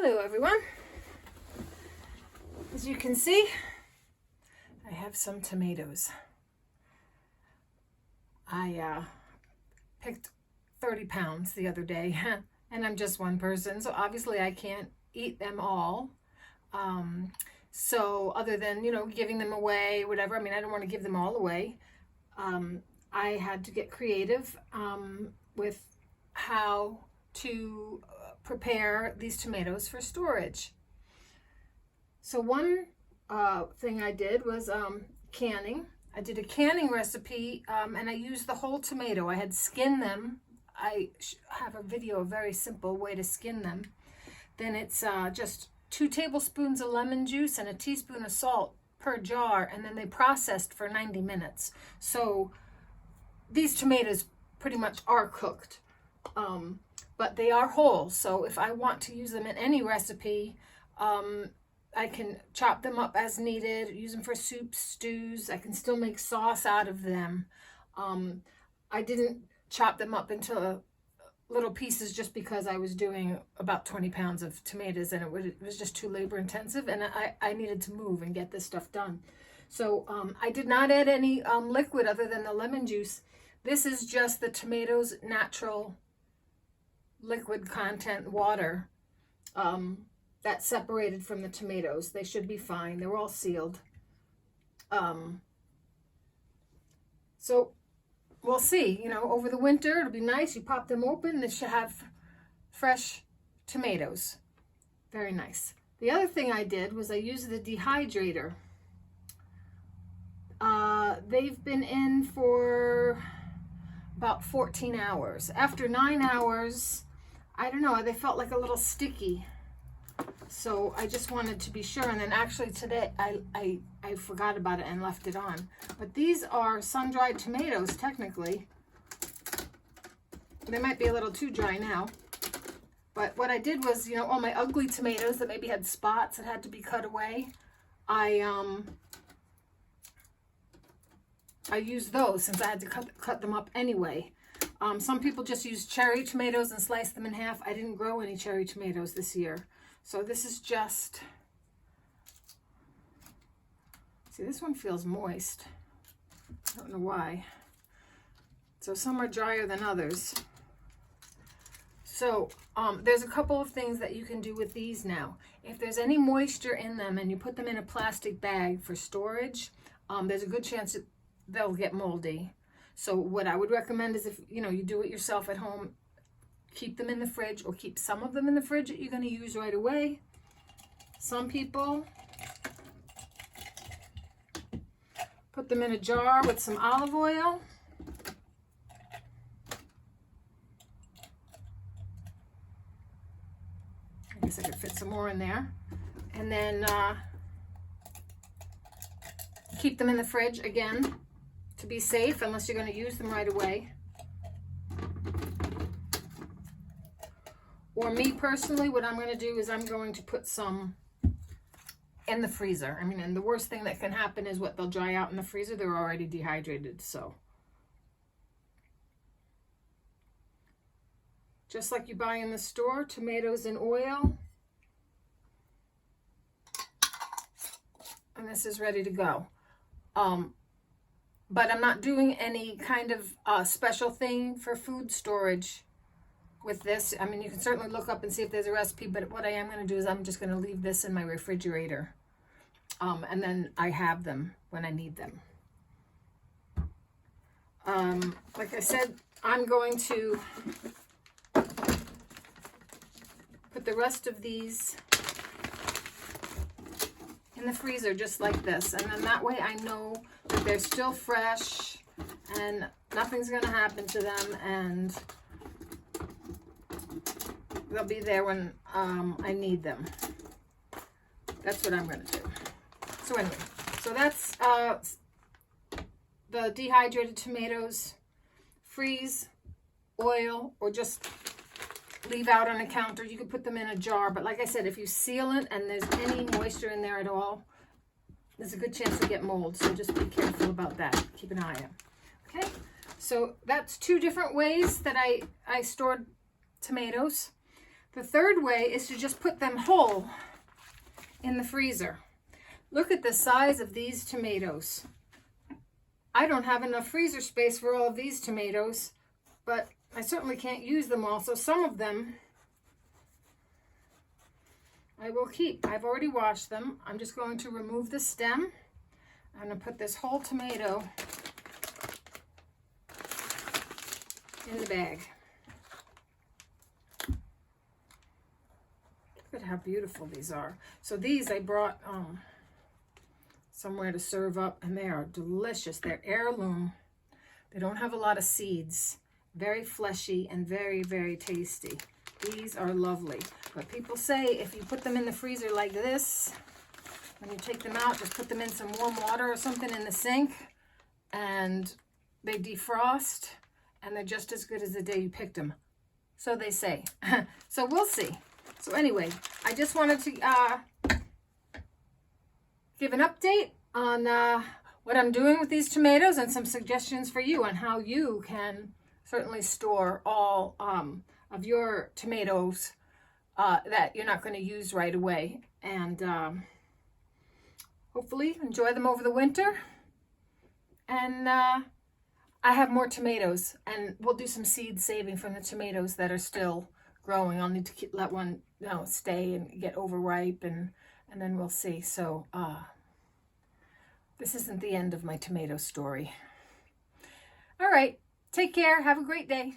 Hello everyone. As you can see, I have some tomatoes. I picked 30 pounds the other day and I'm just one person, so obviously I can't eat them all. So other than, giving them away, whatever, I don't want to give them all away. I had to get creative with how to prepare these tomatoes for storage. So one thing I did was canning. I did a canning recipe and I used the whole tomato. I had skinned them. I have a video, a very simple way to skin them. Then it's just 2 tablespoons of lemon juice and a teaspoon of salt per jar, and then they processed for 90 minutes. So these tomatoes pretty much are cooked. But they are whole, so if I want to use them in any recipe, I can chop them up as needed, use them for soups, stews. I can still make sauce out of them. I didn't chop them up into little pieces just because I was doing about 20 pounds of tomatoes and it was just too labor intensive, and I needed to move and get this stuff done. So I did not add any liquid other than the lemon juice. This is just the tomatoes' natural liquid content water that's separated from the tomatoes. They should be fine. They're all sealed. So we'll see. Over the winter it'll be nice. You pop them open, they should have fresh tomatoes. Very nice. The other thing I did was I used the dehydrator. They've been in for about 14 hours. After 9 hours, I don't know, they felt like a little sticky. So I just wanted to be sure. And then actually today I forgot about it and left it on. But these are sun-dried tomatoes, technically. They might be a little too dry now. But what I did was, all my ugly tomatoes that maybe had spots that had to be cut away, I used those since I had to cut them up anyway. Some people just use cherry tomatoes and slice them in half. I didn't grow any cherry tomatoes this year. So this is just, see, this one feels moist. I don't know why. So some are drier than others. So there's a couple of things that you can do with these now. If there's any moisture in them and you put them in a plastic bag for storage, there's a good chance that they'll get moldy. So what I would recommend is if you do it yourself at home, keep them in the fridge, or keep some of them in the fridge that you're going to use right away. Some people put them in a jar with some olive oil. I guess I could fit some more in there. And then keep them in the fridge again to be safe, unless you're going to use them right away. Or me personally, what I'm going to do is I'm going to put some in the freezer. And the worst thing that can happen is they'll dry out in the freezer. They're already dehydrated, so. Just like you buy in the store, tomatoes in oil. And this is ready to go. But I'm not doing any kind of special thing for food storage with this. You can certainly look up and see if there's a recipe, but what I am going to do is I'm just going to leave this in my refrigerator. And then I have them when I need them. Like I said, I'm going to put the rest of these in the freezer just like this. And then that way I know that they're still fresh and nothing's going to happen to them, and they'll be there when I need them. That's what I'm going to do. So anyway, so that's the dehydrated tomatoes. Freeze, oil, or just leave out on a counter. You could put them in a jar, but like I said, if you seal it and there's any moisture in there at all, there's a good chance to get mold. So just be careful about that. Keep an eye on. Okay, so that's 2 different ways that I stored tomatoes. The third way is to just put them whole in the freezer. Look at the size of these tomatoes. I don't have enough freezer space for all of these tomatoes, but I certainly can't use them all. So some of them I will keep. I've already washed them. I'm just going to remove the stem. I'm going to put this whole tomato in the bag. Look at how beautiful these are. So these I brought somewhere to serve up, and they are delicious. They're heirloom. They don't have a lot of seeds. Very fleshy and very, very tasty. These are lovely. But people say if you put them in the freezer like this, when you take them out, just put them in some warm water or something in the sink, and they defrost, and they're just as good as the day you picked them. So they say. So we'll see. So anyway, I just wanted to give an update on what I'm doing with these tomatoes and some suggestions for you on how you can certainly store all of your tomatoes that you're not going to use right away. And hopefully enjoy them over the winter. And I have more tomatoes, and we'll do some seed saving from the tomatoes that are still growing. I'll need to let one stay and get overripe, and then we'll see. So this isn't the end of my tomato story. All right, take care. Have a great day.